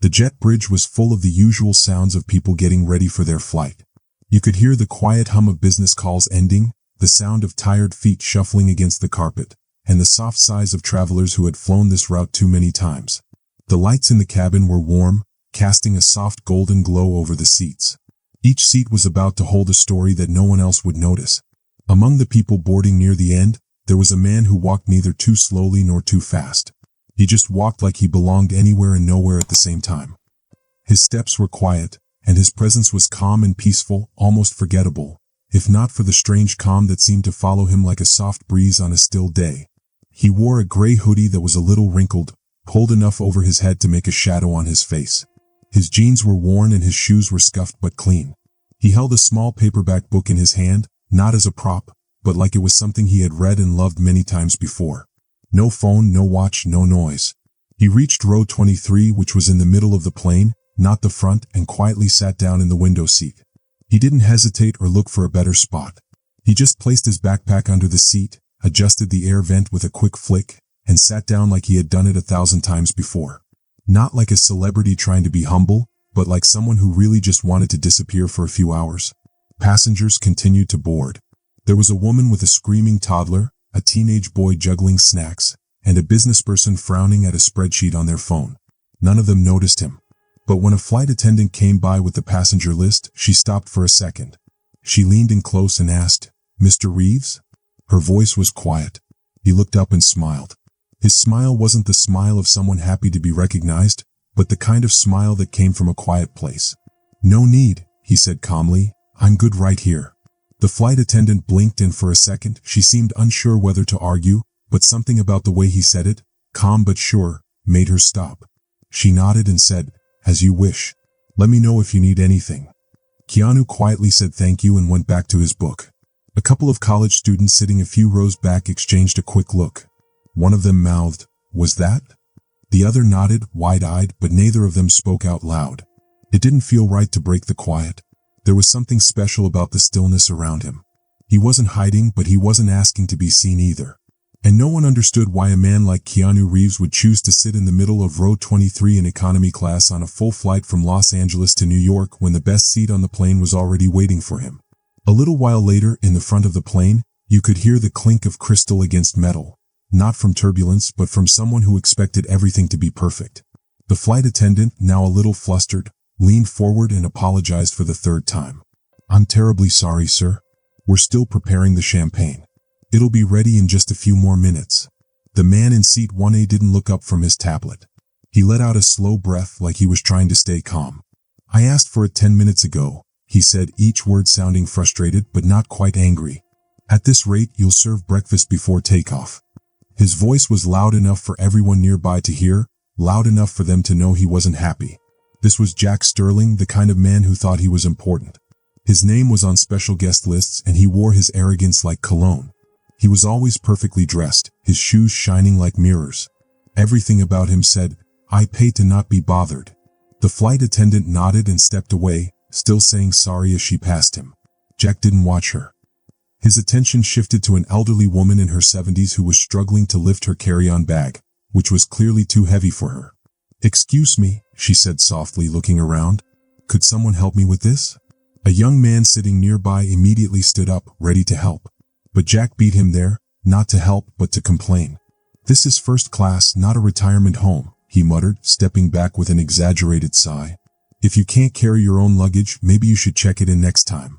The jet bridge was full of the usual sounds of people getting ready for their flight. You could hear the quiet hum of business calls ending, the sound of tired feet shuffling against the carpet, and the soft sighs of travelers who had flown this route too many times. The lights in the cabin were warm, casting a soft golden glow over the seats. Each seat was about to hold a story that no one else would notice. Among the people boarding near the end, there was a man who walked neither too slowly nor too fast. He just walked like he belonged anywhere and nowhere at the same time. His steps were quiet, and his presence was calm and peaceful, almost forgettable, if not for the strange calm that seemed to follow him like a soft breeze on a still day. He wore a gray hoodie that was a little wrinkled, pulled enough over his head to make a shadow on his face. His jeans were worn and his shoes were scuffed but clean. He held a small paperback book in his hand, not as a prop, but like it was something he had read and loved many times before. No phone, no watch, no noise. He reached row 23, which was in the middle of the plane, not the front, and quietly sat down in the window seat. He didn't hesitate or look for a better spot. He just placed his backpack under the seat, adjusted the air vent with a quick flick, and sat down like he had done it 1,000 times before. Not like a celebrity trying to be humble, but like someone who really just wanted to disappear for a few hours. Passengers continued to board. There was a woman with a screaming toddler, a teenage boy juggling snacks, and a businessperson frowning at a spreadsheet on their phone. None of them noticed him. But when a flight attendant came by with the passenger list, she stopped for a second. She leaned in close and asked, "Mr. Reeves?" Her voice was quiet. He looked up and smiled. His smile wasn't the smile of someone happy to be recognized, but the kind of smile that came from a quiet place. "No need," he said calmly. "I'm good right here." The flight attendant blinked, and for a second she seemed unsure whether to argue, but something about the way he said it, calm but sure, made her stop. She nodded and said, "As you wish. Let me know if you need anything." Keanu quietly said thank you and went back to his book. A couple of college students sitting a few rows back exchanged a quick look. One of them mouthed, "Was that?" The other nodded, wide-eyed, but neither of them spoke out loud. It didn't feel right to break the quiet. There was something special about the stillness around him. He wasn't hiding, but he wasn't asking to be seen either. And no one understood why a man like Keanu Reeves would choose to sit in the middle of row 23 in economy class on a full flight from Los Angeles to New York when the best seat on the plane was already waiting for him. A little while later, in the front of the plane, you could hear the clink of crystal against metal. Not from turbulence, but from someone who expected everything to be perfect. The flight attendant, now a little flustered, leaned forward and apologized for the third time. "I'm terribly sorry, sir. We're still preparing the champagne. It'll be ready in just a few more minutes." The man in seat 1A didn't look up from his tablet. He let out a slow breath like he was trying to stay calm. "I asked for it 10 minutes ago," he said, each word sounding frustrated but not quite angry. "At this rate, you'll serve breakfast before takeoff." His voice was loud enough for everyone nearby to hear, loud enough for them to know he wasn't happy. This was Jack Sterling, the kind of man who thought he was important. His name was on special guest lists, and he wore his arrogance like cologne. He was always perfectly dressed, his shoes shining like mirrors. Everything about him said, "I pay to not be bothered." The flight attendant nodded and stepped away, still saying sorry as she passed him. Jack didn't watch her. His attention shifted to an elderly woman in her 70s who was struggling to lift her carry-on bag, which was clearly too heavy for her. "Excuse me," she said softly, looking around. "Could someone help me with this?" A young man sitting nearby immediately stood up, ready to help. But Jack beat him there, not to help but to complain. "This is first class, not a retirement home," he muttered, stepping back with an exaggerated sigh. "If you can't carry your own luggage, maybe you should check it in next time."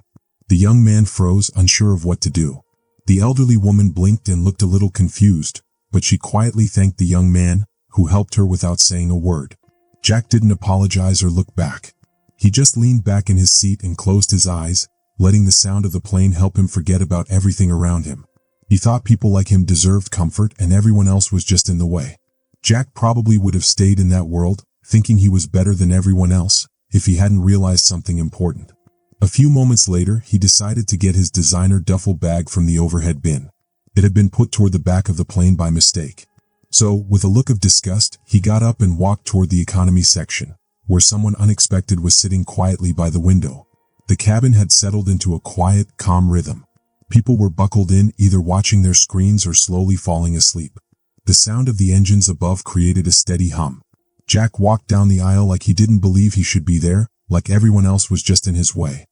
The young man froze, unsure of what to do. The elderly woman blinked and looked a little confused, but she quietly thanked the young man, who helped her without saying a word. Jack didn't apologize or look back. He just leaned back in his seat and closed his eyes, letting the sound of the plane help him forget about everything around him. He thought people like him deserved comfort and everyone else was just in the way. Jack probably would have stayed in that world, thinking he was better than everyone else, if he hadn't realized something important. A few moments later, he decided to get his designer duffel bag from the overhead bin. It had been put toward the back of the plane by mistake. So, with a look of disgust, he got up and walked toward the economy section, where someone unexpected was sitting quietly by the window. The cabin had settled into a quiet, calm rhythm. People were buckled in, either watching their screens or slowly falling asleep. The sound of the engines above created a steady hum. Jack walked down the aisle like he didn't believe he should be there, like everyone else was just in his way.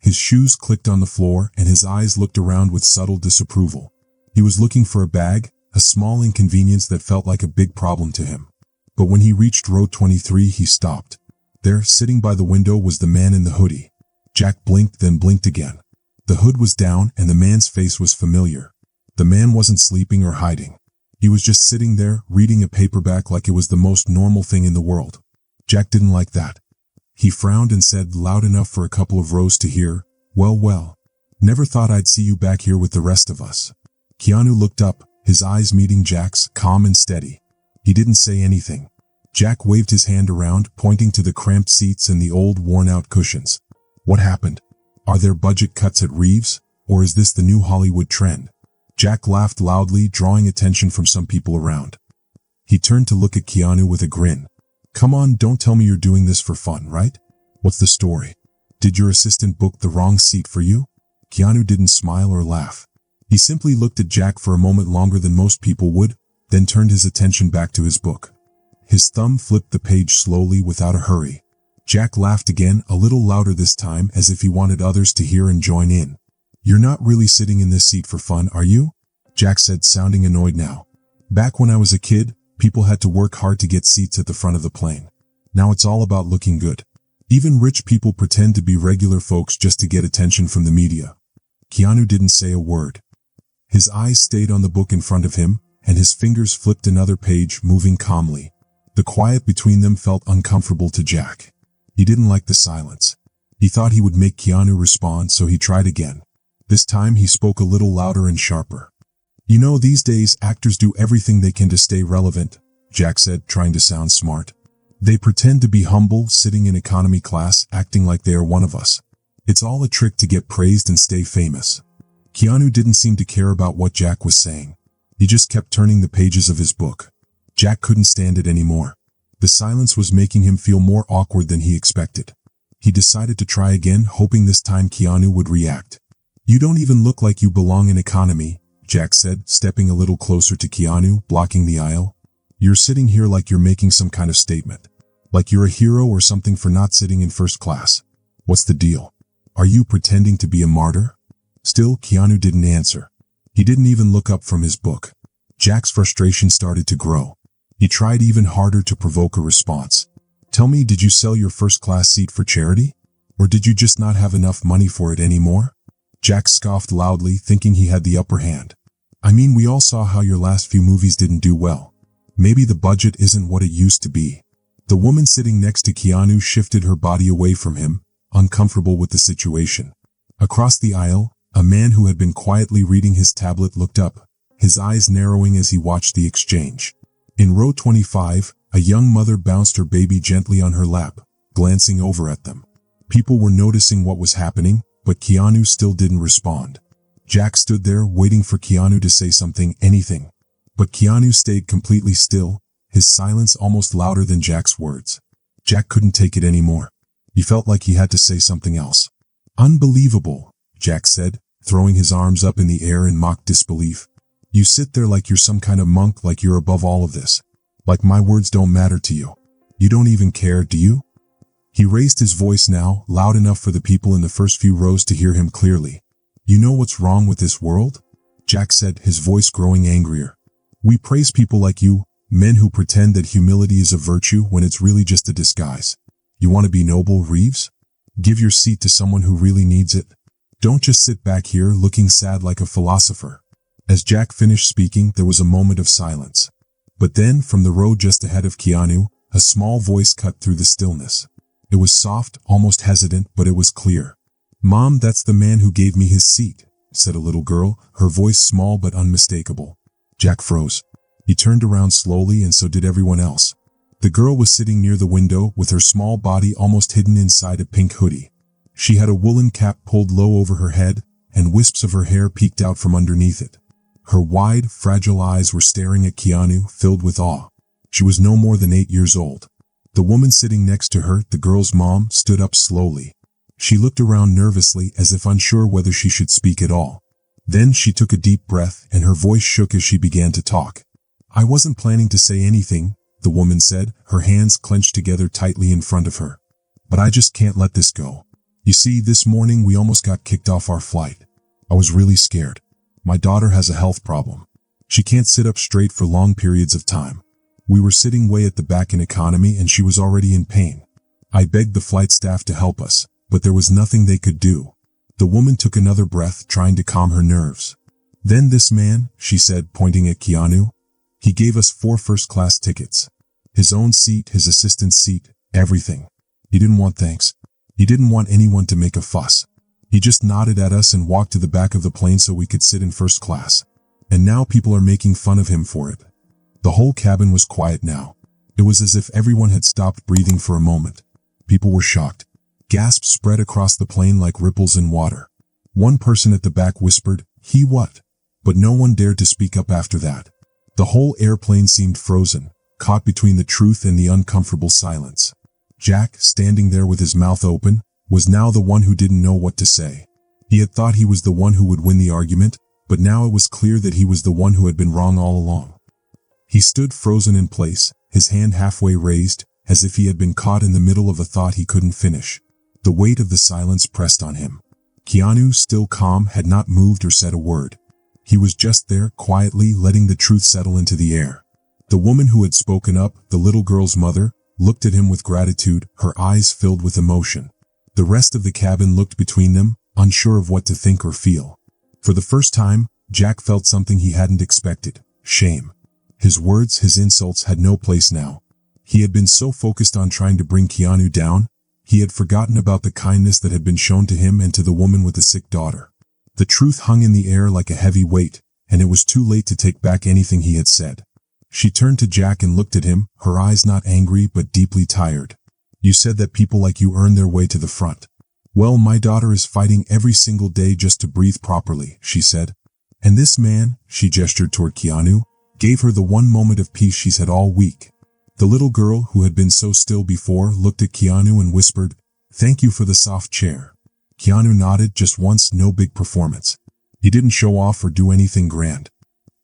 His shoes clicked on the floor and his eyes looked around with subtle disapproval. He was looking for a bag, a small inconvenience that felt like a big problem to him. But when he reached row 23, he stopped. There, sitting by the window, was the man in the hoodie. Jack blinked, then blinked again. The hood was down and the man's face was familiar. The man wasn't sleeping or hiding. He was just sitting there, reading a paperback like it was the most normal thing in the world. Jack didn't like that. He frowned and said, loud enough for a couple of rows to hear, well, never thought I'd see you back here with the rest of us. Keanu looked up, his eyes meeting Jack's, calm and steady. He didn't say anything. Jack waved his hand around, pointing to the cramped seats and the old, worn-out cushions. What happened? Are there budget cuts at Reeves, or is this the new Hollywood trend? Jack laughed loudly, drawing attention from some people around. He turned to look at Keanu with a grin. Come on, don't tell me you're doing this for fun, right? What's the story? Did your assistant book the wrong seat for you? Keanu didn't smile or laugh. He simply looked at Jack for a moment longer than most people would, then turned his attention back to his book. His thumb flipped the page slowly without a hurry. Jack laughed again, a little louder this time, as if he wanted others to hear and join in. You're not really sitting in this seat for fun, are you? Jack said, sounding annoyed now. Back when I was a kid, people had to work hard to get seats at the front of the plane. Now it's all about looking good. Even rich people pretend to be regular folks just to get attention from the media. Keanu didn't say a word. His eyes stayed on the book in front of him, and his fingers flipped another page, moving calmly. The quiet between them felt uncomfortable to Jack. He didn't like the silence. He thought he would make Keanu respond, so he tried again. This time he spoke a little louder and sharper. You know, these days actors do everything they can to stay relevant, Jack said, trying to sound smart. They pretend to be humble, sitting in economy class, acting like they are one of us. It's all a trick to get praised and stay famous. Keanu didn't seem to care about what Jack was saying. He just kept turning the pages of his book. Jack couldn't stand it anymore. The silence was making him feel more awkward than he expected. He decided to try again, hoping this time Keanu would react. You don't even look like you belong in economy, Jack said, stepping a little closer to Keanu, blocking the aisle. You're sitting here like you're making some kind of statement. Like you're a hero or something for not sitting in first class. What's the deal? Are you pretending to be a martyr? Still, Keanu didn't answer. He didn't even look up from his book. Jack's frustration started to grow. He tried even harder to provoke a response. Tell me, did you sell your first-class seat for charity? Or did you just not have enough money for it anymore? Jack scoffed loudly, thinking he had the upper hand. I mean, we all saw how your last few movies didn't do well. Maybe the budget isn't what it used to be. The woman sitting next to Keanu shifted her body away from him, uncomfortable with the situation. Across the aisle, a man who had been quietly reading his tablet looked up, his eyes narrowing as he watched the exchange. In row 25, a young mother bounced her baby gently on her lap, glancing over at them. People were noticing what was happening, but Keanu still didn't respond. Jack stood there waiting for Keanu to say something, anything. But Keanu stayed completely still, his silence almost louder than Jack's words. Jack couldn't take it anymore. He felt like he had to say something else. Unbelievable, Jack said, throwing his arms up in the air in mock disbelief. You sit there like you're some kind of monk, like you're above all of this. Like my words don't matter to you. You don't even care, do you? He raised his voice now, loud enough for the people in the first few rows to hear him clearly. You know what's wrong with this world? Jack said, his voice growing angrier. We praise people like you, men who pretend that humility is a virtue when it's really just a disguise. You want to be noble, Reeves? Give your seat to someone who really needs it. Don't just sit back here looking sad like a philosopher. As Jack finished speaking, there was a moment of silence. But then, from the row just ahead of Keanu, a small voice cut through the stillness. It was soft, almost hesitant, but it was clear. Mom, that's the man who gave me his seat, said a little girl, her voice small but unmistakable. Jack froze. He turned around slowly, and so did everyone else. The girl was sitting near the window, with her small body almost hidden inside a pink hoodie. She had a woolen cap pulled low over her head, and wisps of her hair peeked out from underneath it. Her wide, fragile eyes were staring at Keanu, filled with awe. She was no more than 8 years old. The woman sitting next to her, the girl's mom, stood up slowly. She looked around nervously, as if unsure whether she should speak at all. Then she took a deep breath, and her voice shook as she began to talk. I wasn't planning to say anything, the woman said, her hands clenched together tightly in front of her. But I just can't let this go. You see, this morning we almost got kicked off our flight. I was really scared. My daughter has a health problem. She can't sit up straight for long periods of time. We were sitting way at the back in economy and she was already in pain. I begged the flight staff to help us, but there was nothing they could do. The woman took another breath, trying to calm her nerves. Then this man, she said, pointing at Keanu, he gave us 4 first-class tickets. His own seat, his assistant's seat, everything. He didn't want thanks. He didn't want anyone to make a fuss. He just nodded at us and walked to the back of the plane so we could sit in first class. And now people are making fun of him for it. The whole cabin was quiet now. It was as if everyone had stopped breathing for a moment. People were shocked. Gasps spread across the plane like ripples in water. One person at the back whispered, "He what?" But no one dared to speak up after that. The whole airplane seemed frozen, caught between the truth and the uncomfortable silence. Jack, standing there with his mouth open, was now the one who didn't know what to say. He had thought he was the one who would win the argument, but now it was clear that he was the one who had been wrong all along. He stood frozen in place, his hand halfway raised, as if he had been caught in the middle of a thought he couldn't finish. The weight of the silence pressed on him. Keanu, still calm, had not moved or said a word. He was just there, quietly letting the truth settle into the air. The woman who had spoken up, the little girl's mother, looked at him with gratitude, her eyes filled with emotion. The rest of the cabin looked between them, unsure of what to think or feel. For the first time, Jack felt something he hadn't expected: shame. His words, his insults had no place now. He had been so focused on trying to bring Keanu down, he had forgotten about the kindness that had been shown to him and to the woman with the sick daughter. The truth hung in the air like a heavy weight, and it was too late to take back anything he had said. She turned to Jack and looked at him, her eyes not angry but deeply tired. "You said that people like you earn their way to the front. Well, my daughter is fighting every single day just to breathe properly," she said. "And this man," she gestured toward Keanu, "gave her the one moment of peace she's had all week." The little girl, who had been so still before, looked at Keanu and whispered, "Thank you for the soft chair." Keanu nodded just once, no big performance. He didn't show off or do anything grand.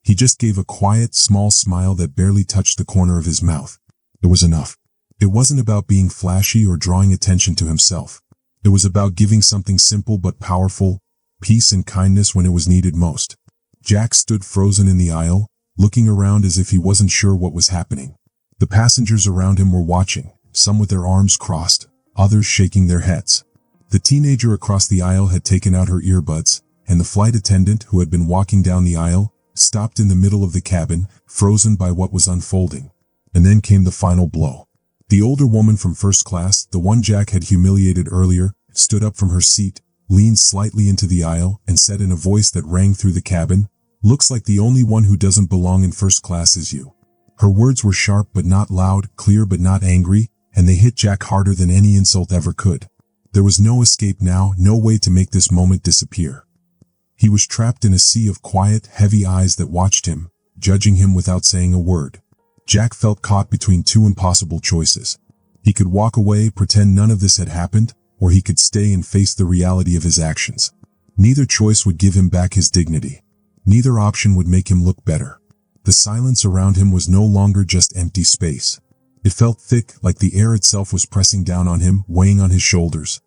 He just gave a quiet, small smile that barely touched the corner of his mouth. It was enough. It wasn't about being flashy or drawing attention to himself. It was about giving something simple but powerful: peace and kindness when it was needed most. Jack stood frozen in the aisle, looking around as if he wasn't sure what was happening. The passengers around him were watching, some with their arms crossed, others shaking their heads. The teenager across the aisle had taken out her earbuds, and the flight attendant, who had been walking down the aisle, stopped in the middle of the cabin, frozen by what was unfolding. And then came the final blow. The older woman from first class, the one Jack had humiliated earlier, stood up from her seat, leaned slightly into the aisle, and said in a voice that rang through the cabin, "Looks like the only one who doesn't belong in first class is you." Her words were sharp but not loud, clear but not angry, and they hit Jack harder than any insult ever could. There was no escape now, no way to make this moment disappear. He was trapped in a sea of quiet, heavy eyes that watched him, judging him without saying a word. Jack felt caught between two impossible choices. He could walk away, pretend none of this had happened, or he could stay and face the reality of his actions. Neither choice would give him back his dignity. Neither option would make him look better. The silence around him was no longer just empty space. It felt thick, like the air itself was pressing down on him, weighing on his shoulders.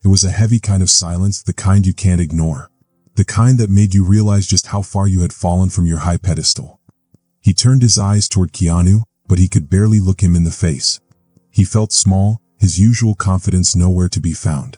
It was a heavy kind of silence, the kind you can't ignore. The kind that made you realize just how far you had fallen from your high pedestal. He turned his eyes toward Keanu, but he could barely look him in the face. He felt small, his usual confidence nowhere to be found.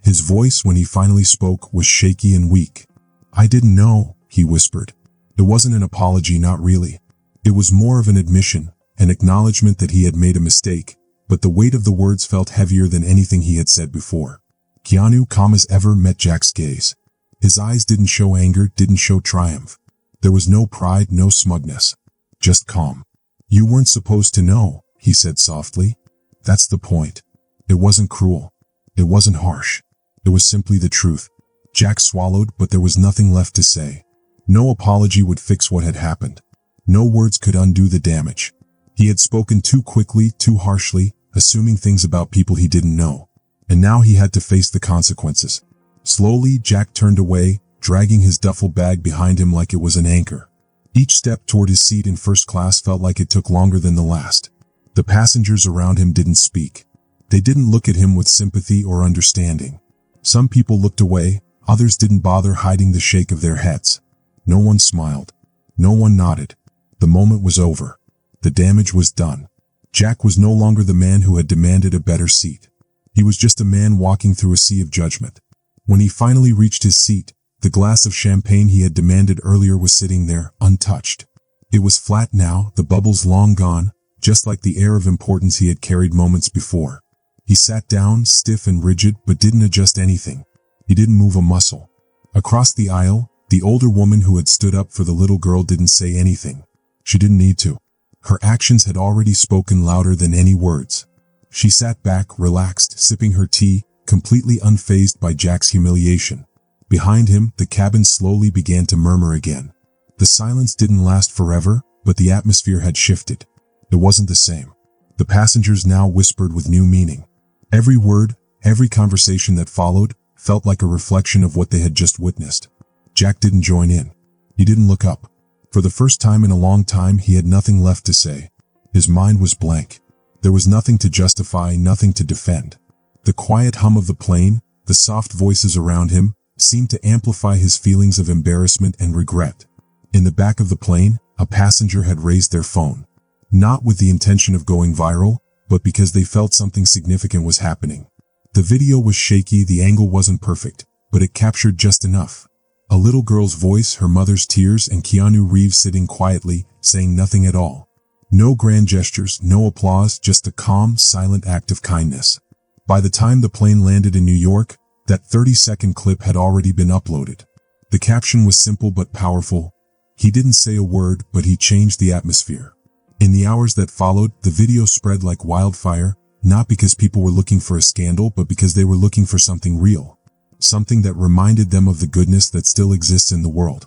His voice, when he finally spoke, was shaky and weak. "I didn't know," he whispered. It wasn't an apology, not really. It was more of an admission, an acknowledgement that he had made a mistake, but the weight of the words felt heavier than anything he had said before. Keanu, calm as ever, met Jack's gaze. His eyes didn't show anger, didn't show triumph. There was no pride, no smugness. Just calm. "You weren't supposed to know," he said softly. "That's the point." It wasn't cruel. It wasn't harsh. It was simply the truth. Jack swallowed, but there was nothing left to say. No apology would fix what had happened. No words could undo the damage. He had spoken too quickly, too harshly, assuming things about people he didn't know. And now he had to face the consequences. Slowly, Jack turned away, dragging his duffel bag behind him like it was an anchor. Each step toward his seat in first class felt like it took longer than the last. The passengers around him didn't speak. They didn't look at him with sympathy or understanding. Some people looked away, others didn't bother hiding the shake of their heads. No one smiled. No one nodded. The moment was over. The damage was done. Jack was no longer the man who had demanded a better seat. He was just a man walking through a sea of judgment. When he finally reached his seat, the glass of champagne he had demanded earlier was sitting there, untouched. It was flat now, the bubbles long gone, just like the air of importance he had carried moments before. He sat down, stiff and rigid, but didn't adjust anything. He didn't move a muscle. Across the aisle, the older woman who had stood up for the little girl didn't say anything. She didn't need to. Her actions had already spoken louder than any words. She sat back, relaxed, sipping her tea, completely unfazed by Jack's humiliation. Behind him, the cabin slowly began to murmur again. The silence didn't last forever, but the atmosphere had shifted. It wasn't the same. The passengers now whispered with new meaning. Every word, every conversation that followed, felt like a reflection of what they had just witnessed. Jack didn't join in. He didn't look up. For the first time in a long time, he had nothing left to say. His mind was blank. There was nothing to justify, nothing to defend. The quiet hum of the plane, the soft voices around him, seemed to amplify his feelings of embarrassment and regret. In the back of the plane, a passenger had raised their phone. Not with the intention of going viral, but because they felt something significant was happening. The video was shaky, the angle wasn't perfect, but it captured just enough. A little girl's voice, her mother's tears, and Keanu Reeves sitting quietly, saying nothing at all. No grand gestures, no applause, just a calm, silent act of kindness. By the time the plane landed in New York, that 30-second clip had already been uploaded. The caption was simple but powerful. He didn't say a word, but he changed the atmosphere. In the hours that followed, the video spread like wildfire, not because people were looking for a scandal, but because they were looking for something real. Something that reminded them of the goodness that still exists in the world.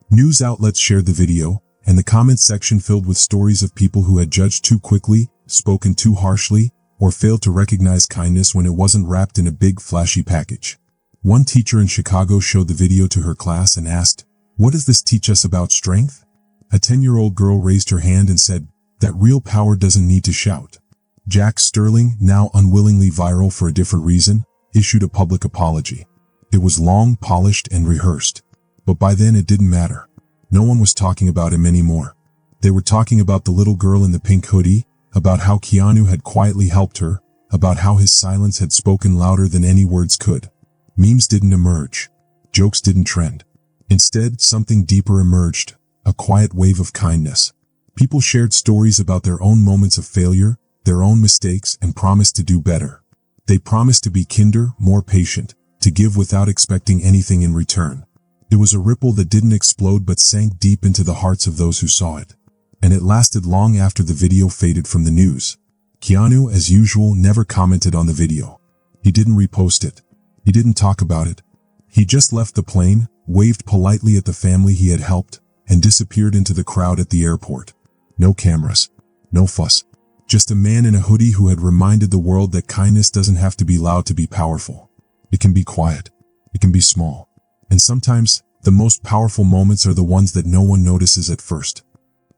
News outlets shared the video, and the comment section filled with stories of people who had judged too quickly, spoken too harshly, or failed to recognize kindness when it wasn't wrapped in a big, flashy package. One teacher in Chicago showed the video to her class and asked, "What does this teach us about strength?" A 10-year-old girl raised her hand and said, "That real power doesn't need to shout." Jack Sterling, now unwillingly viral for a different reason, issued a public apology. It was long, polished, and rehearsed. But by then it didn't matter. No one was talking about him anymore. They were talking about the little girl in the pink hoodie, about how Keanu had quietly helped her, about how his silence had spoken louder than any words could. Memes didn't emerge. Jokes didn't trend. Instead, something deeper emerged, a quiet wave of kindness. People shared stories about their own moments of failure, their own mistakes, and promised to do better. They promised to be kinder, more patient, to give without expecting anything in return. It was a ripple that didn't explode but sank deep into the hearts of those who saw it. And it lasted long after the video faded from the news. Keanu, as usual, never commented on the video. He didn't repost it. He didn't talk about it. He just left the plane, waved politely at the family he had helped, and disappeared into the crowd at the airport. No cameras. No fuss. Just a man in a hoodie who had reminded the world that kindness doesn't have to be loud to be powerful. It can be quiet. It can be small. And sometimes, the most powerful moments are the ones that no one notices at first.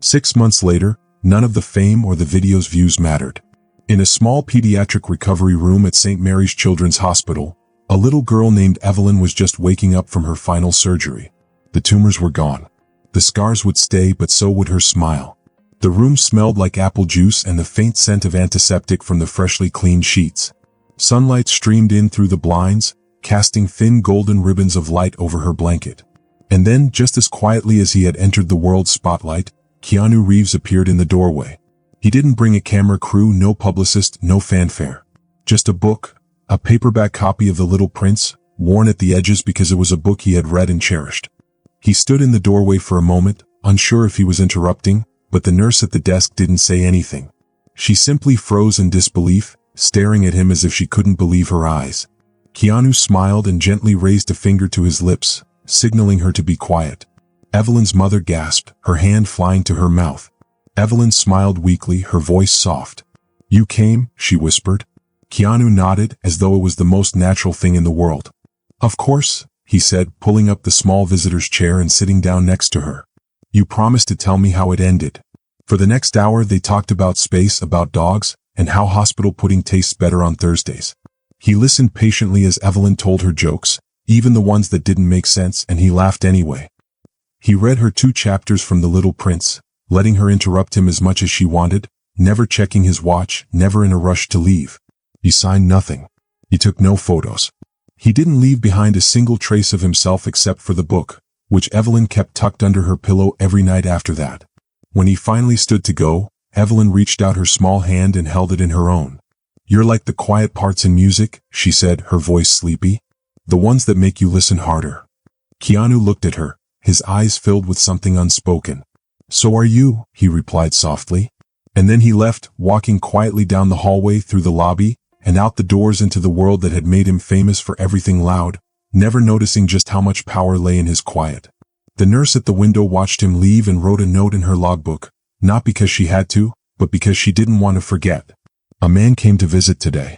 6 months later, none of the fame or the video's views mattered. In a small pediatric recovery room at St. Mary's Children's Hospital, a little girl named Evelyn was just waking up from her final surgery. The tumors were gone. The scars would stay, but so would her smile. The room smelled like apple juice and the faint scent of antiseptic from the freshly cleaned sheets. Sunlight streamed in through the blinds, casting thin golden ribbons of light over her blanket. And then, just as quietly as he had entered the world's spotlight, Keanu Reeves appeared in the doorway. He didn't bring a camera crew, no publicist, no fanfare. Just a book, a paperback copy of The Little Prince, worn at the edges because it was a book he had read and cherished. He stood in the doorway for a moment, unsure if he was interrupting, but the nurse at the desk didn't say anything. She simply froze in disbelief, staring at him as if she couldn't believe her eyes. Keanu smiled and gently raised a finger to his lips, signaling her to be quiet. Evelyn's mother gasped, her hand flying to her mouth. Evelyn smiled weakly, her voice soft. "You came," she whispered. Keanu nodded, as though it was the most natural thing in the world. "Of course," he said, pulling up the small visitor's chair and sitting down next to her. "You promised to tell me how it ended." For the next hour, they talked about space, about dogs, and how hospital pudding tastes better on Thursdays. He listened patiently as Evelyn told her jokes, even the ones that didn't make sense, and he laughed anyway. He read her 2 chapters from The Little Prince, letting her interrupt him as much as she wanted, never checking his watch, never in a rush to leave. He signed nothing. He took no photos. He didn't leave behind a single trace of himself except for the book, which Evelyn kept tucked under her pillow every night after that. When he finally stood to go, Evelyn reached out her small hand and held it in her own. "You're like the quiet parts in music," she said, her voice sleepy. "The ones that make you listen harder." Keanu looked at her, his eyes filled with something unspoken. "So are you," he replied softly. And then he left, walking quietly down the hallway, through the lobby, and out the doors into the world that had made him famous for everything loud, never noticing just how much power lay in his quiet. The nurse at the window watched him leave and wrote a note in her logbook, not because she had to, but because she didn't want to forget. "A man came to visit today.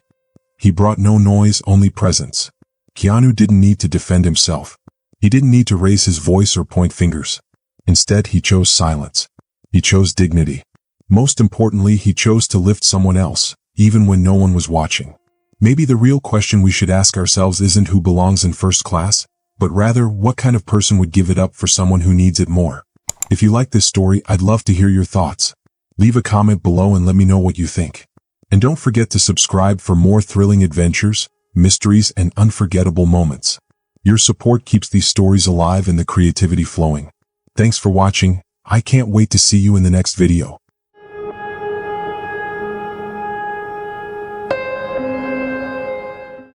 He brought no noise, only presence." Keanu didn't need to defend himself. He didn't need to raise his voice or point fingers. Instead, he chose silence. He chose dignity. Most importantly, he chose to lift someone else, even when no one was watching. Maybe the real question we should ask ourselves isn't who belongs in first class, but rather, what kind of person would give it up for someone who needs it more? If you like this story, I'd love to hear your thoughts. Leave a comment below and let me know what you think. And don't forget to subscribe for more thrilling adventures, mysteries, and unforgettable moments. Your support keeps these stories alive and the creativity flowing. Thanks for watching. I can't wait to see you in the next video.